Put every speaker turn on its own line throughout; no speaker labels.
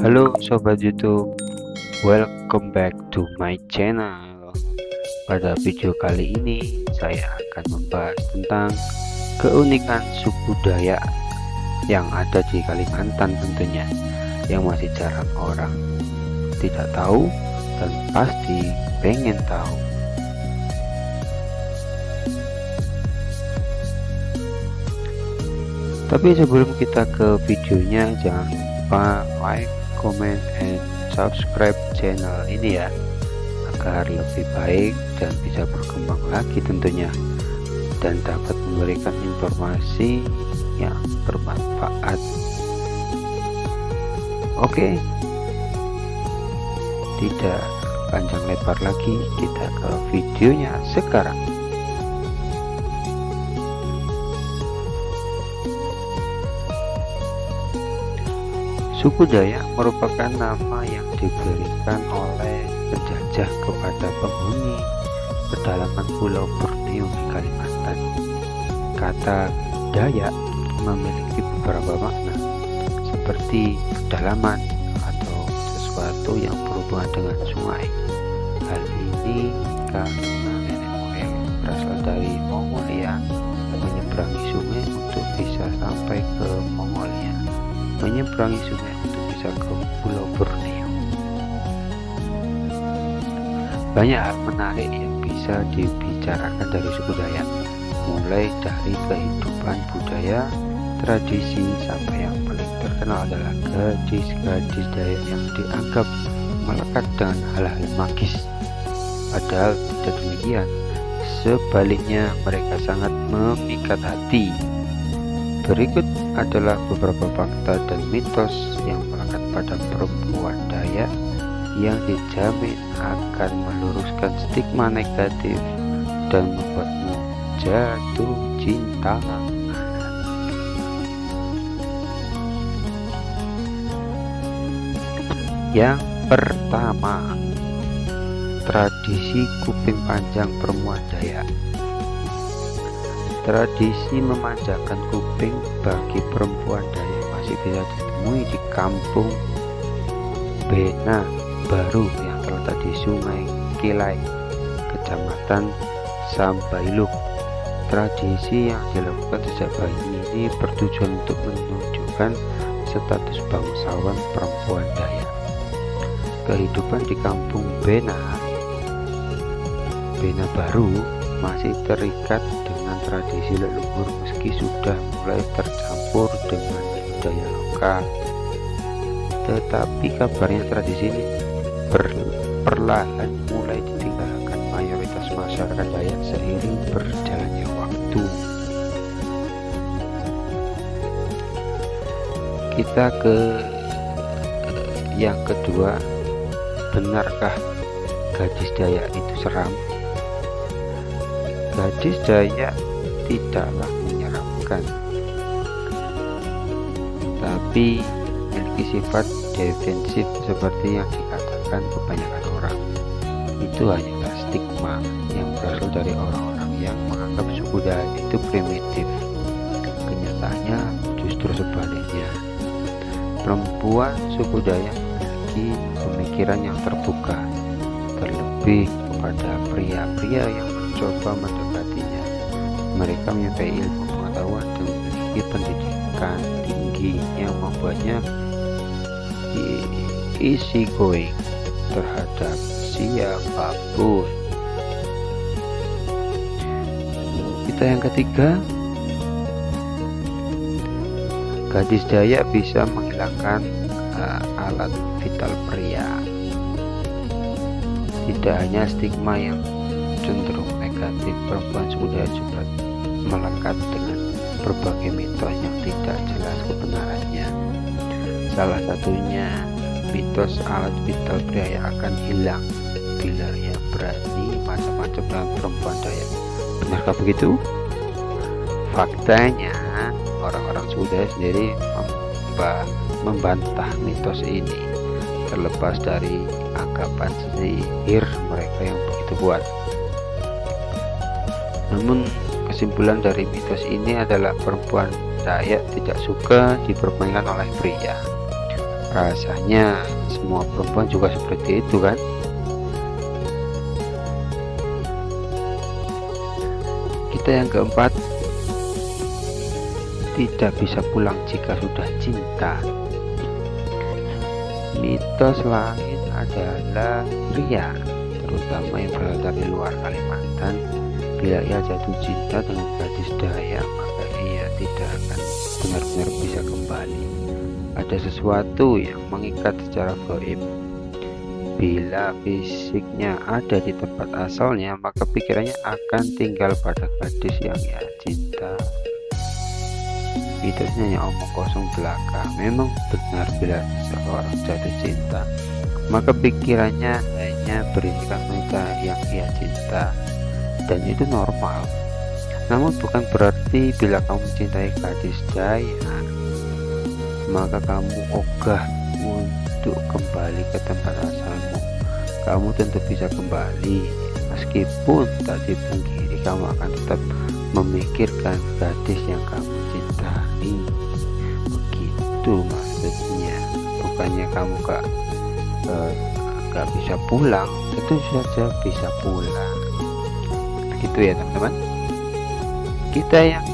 Halo Sobat YouTube, welcome back to my channel. Pada video kali ini saya akan membahas tentang keunikan suku Dayak yang ada di Kalimantan tentunya, yang masih jarang orang tidak tahu dan pasti pengen tahu. Tapi sebelum kita ke videonya, jangan lupa like, comment, and subscribe channel ini ya, agar lebih baik dan bisa berkembang lagi tentunya, dan dapat memberikan informasi yang bermanfaat. Oke, tidak panjang lebar lagi, kita ke videonya sekarang. Suku Dayak merupakan nama yang diberikan oleh penjajah kepada penghuni pedalaman Pulau Borneo di Kalimantan. Kata Dayak memiliki beberapa makna, seperti pedalaman atau sesuatu yang berhubungan dengan sungai. Hal ini karena nenek moyang berasal dari Mongolia menyeberangi sungai untuk bisa sampai ke Mongolia, menyeberangi sungai untuk bisa ke Pulau Borneo. Banyak hal menarik yang bisa dibicarakan dari suku Dayak, mulai dari kehidupan budaya, tradisi, sampai yang paling terkenal adalah gadis-gadis Dayak yang dianggap melekat dengan hal-hal magis. Padahal tidak demikian, sebaliknya mereka sangat memikat hati. Berikut adalah beberapa fakta dan mitos yang melekat pada perempuan Dayak yang dijamin akan meluruskan stigma negatif dan membuatmu jatuh cinta. Yang pertama, tradisi kuping panjang perempuan Dayak. Tradisi memanjangkan kuping bagi perempuan Dayak masih bisa ditemui di kampung Bena Baru yang terletak di Sungai Kilai, Kecamatan Sambailuk. Tradisi yang dilakukan sejak bayi ini bertujuan untuk menunjukkan status bangsawan perempuan Dayak. Kehidupan di kampung Bena Baru masih terikat dengan tradisi leluhur meski sudah mulai tercampur dengan budaya lokal. Tetapi kabarnya tradisi ini perlahan mulai ditinggalkan mayoritas masyarakat Dayak seiring berjalannya waktu. Kita ke yang kedua, benarkah gadis Dayak itu seram? Gadis Dayak tidaklah menyeramkan, tapi memiliki sifat defensif seperti yang dikatakan kebanyakan orang. Itu hanyalah stigma yang berasal dari orang-orang yang menganggap suku Dayak itu primitif. Kenyataannya justru sebaliknya. Perempuan suku Dayak memiliki pemikiran yang terbuka, terlebih kepada pria-pria yang mencoba mendekatinya. Mereka menyukai ilmu pengetahuan dan memiliki pendidikan tinggi yang membuatnya easy going terhadap siapapun. Kita yang ketiga, gadis Dayak bisa menghilangkan alat vital pria. Tidak hanya stigma yang cenderung negatif, perempuan suku Dayak juga melekat dengan berbagai mitos yang tidak jelas kebenarannya. Salah satunya mitos alat vital pria yang akan hilang bila ia berani macam-macam dengan perempuan Dayak. Benarkah begitu? Faktanya orang-orang suku Dayak sendiri membantah mitos ini, terlepas dari anggapan sihir mereka yang begitu kuat. Namun kesimpulan dari mitos ini adalah perempuan Dayak tidak suka dipermainkan oleh pria. Rasanya semua perempuan juga seperti itu kan? Kita yang keempat, tidak bisa pulang jika sudah cinta. Mitos lain adalah pria, terutama yang berasal dari luar Kalimantan, bila ia jatuh cinta dengan gadis Dayak, maka ia tidak akan benar-benar bisa kembali. Ada sesuatu yang mengikat secara gaib. Bila fisiknya ada di tempat asalnya, maka pikirannya akan tinggal pada gadis yang ia cinta. Mitosnya hanya omong kosong belaka. Memang benar, bila seseorang jatuh cinta, maka pikirannya hanya berisikan wanita yang ia cinta, dan itu normal. Namun bukan berarti bila kamu mencintai gadis Dayak, maka kamu ogah untuk kembali ke tempat asalmu. Kamu tentu bisa kembali, meskipun tak dipungkiri kamu akan tetap memikirkan gadis yang kamu cintai. Begitu maksudnya. Bukannya kamu gak bisa pulang, tentu saja bisa pulang. Begitu ya teman-teman. Kita yang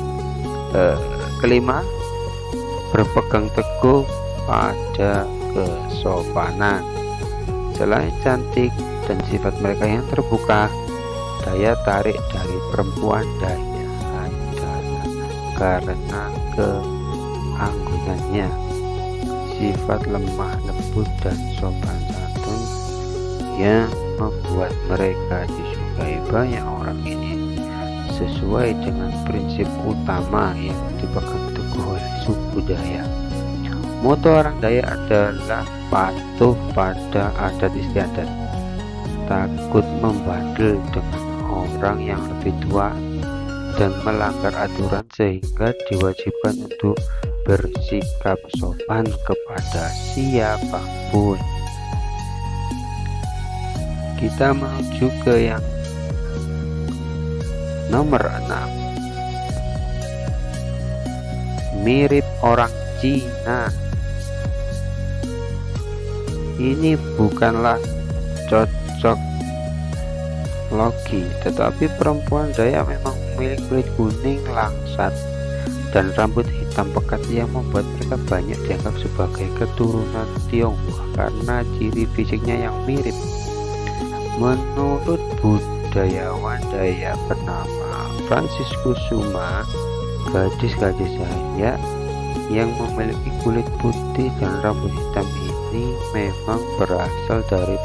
kelima, berpegang teguh pada kesopanan. Selain cantik dan sifat mereka yang terbuka, daya tarik dari perempuan Dayak adalah karena keanggunannya, sifat lemah lembut dan sopan santun yang membuat mereka disukai banyak orang. Ini sesuai dengan prinsip utama yang dipegang teguh oleh suku Dayak. Moto orang Dayak adalah patuh pada adat istiadat, takut membandel dengan orang yang lebih tua, dan melanggar aturan sehingga diwajibkan untuk bersikap sopan kepada siapapun. Kita menuju ke yang nomor 6. Mirip orang Cina. Ini bukanlah cocok logi, tetapi perempuan Dayak memang memiliki kulit kuning langsat dan rambut hitam pekat yang membuat mereka banyak dianggap sebagai keturunan Tionghoa karena ciri fisiknya yang mirip. Menurut budayawan Dayak bernama Francis Kusuma, gadis-gadis Dayak yang memiliki kulit putih dan rambut hitam ini memang berasal dari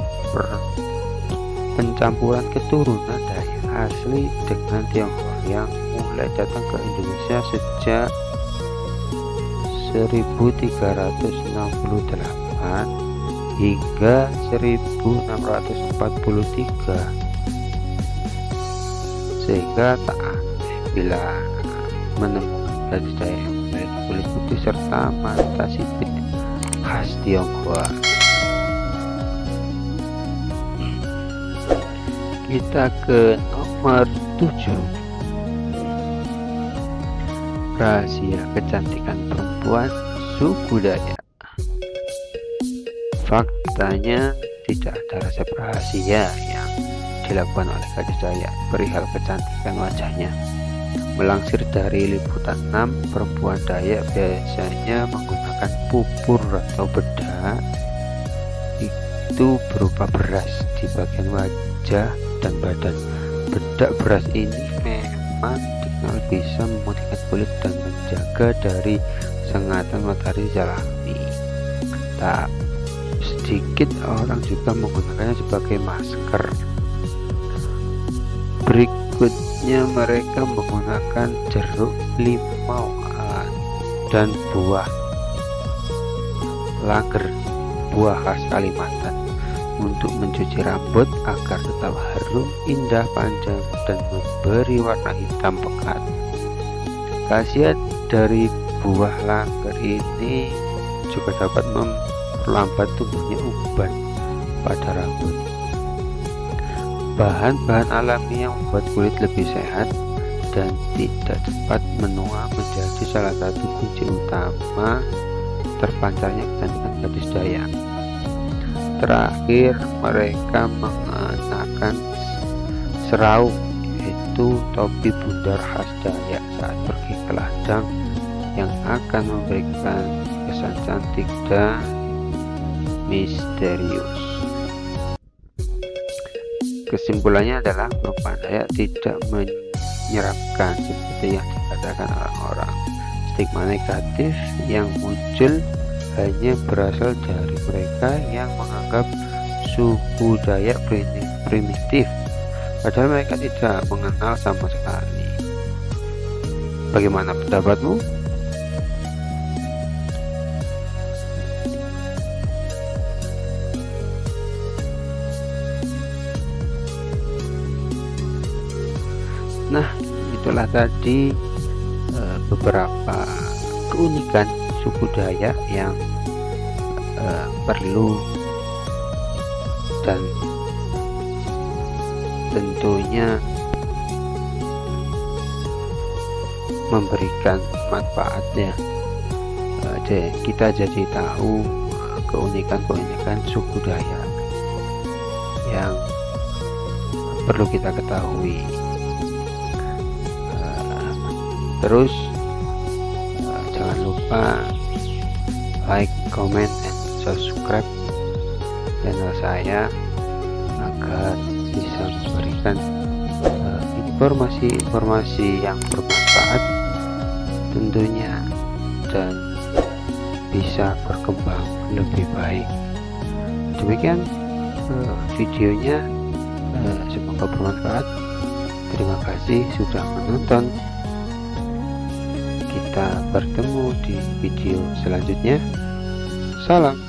pencampuran keturunan Dayak asli dengan Tionghoa yang mulai datang ke Indonesia sejak 1368 hingga 1643, sehingga tak aneh bila menemukan gadis Dayak yang memiliki kulit putih serta mata sipit khas Tionghoa. Kita ke nomor 7. Rahasia kecantikan perempuan suku Dayak. Faktanya tidak ada resep rahasia yang dilakukan oleh gadis Dayak perihal kecantikan wajahnya. Melansir dari Liputan 6, perempuan Dayak biasanya menggunakan pupur atau bedak, itu berupa beras di bagian wajah dan badan. Bedak beras ini memang dikenal bisa memutihkan kulit dan menjaga dari sengatan matahari alami. Tak sedikit orang juga menggunakannya sebagai masker. Berikutnya mereka menggunakan jeruk limau dan buah langer, buah khas Kalimantan, untuk mencuci rambut agar tetap harum, indah, panjang, dan memberi warna hitam pekat. Khasiat dari buah langer ini juga dapat memperlambat tumbuhnya uban pada rambut. Bahan-bahan alami yang membuat kulit lebih sehat dan tidak cepat menua menjadi salah satu kunci utama terpancarnya kecantikan gadis Dayak. Terakhir, mereka mengenakan serau, yaitu topi bundar khas Dayak saat pergi ke ladang, yang akan memberikan kesan cantik dan misterius. Kesimpulannya adalah perempuan Dayak tidak menyeramkan seperti yang dikatakan orang-orang. Stigma negatif yang muncul hanya berasal dari mereka yang menganggap suku Dayak primitif, padahal mereka tidak mengenal sama sekali. Bagaimana pendapatmu? Nah, itulah tadi beberapa keunikan suku Dayak yang perlu dan tentunya memberikan manfaat ya. Kita jadi tahu keunikan-keunikan suku Dayak yang perlu kita ketahui. Terus jangan lupa like, comment, and subscribe channel saya agar bisa memberikan informasi-informasi yang bermanfaat tentunya, dan bisa berkembang lebih baik. Demikian videonya, semoga bermanfaat. Terima kasih sudah menonton. Kita bertemu di video selanjutnya. Salam.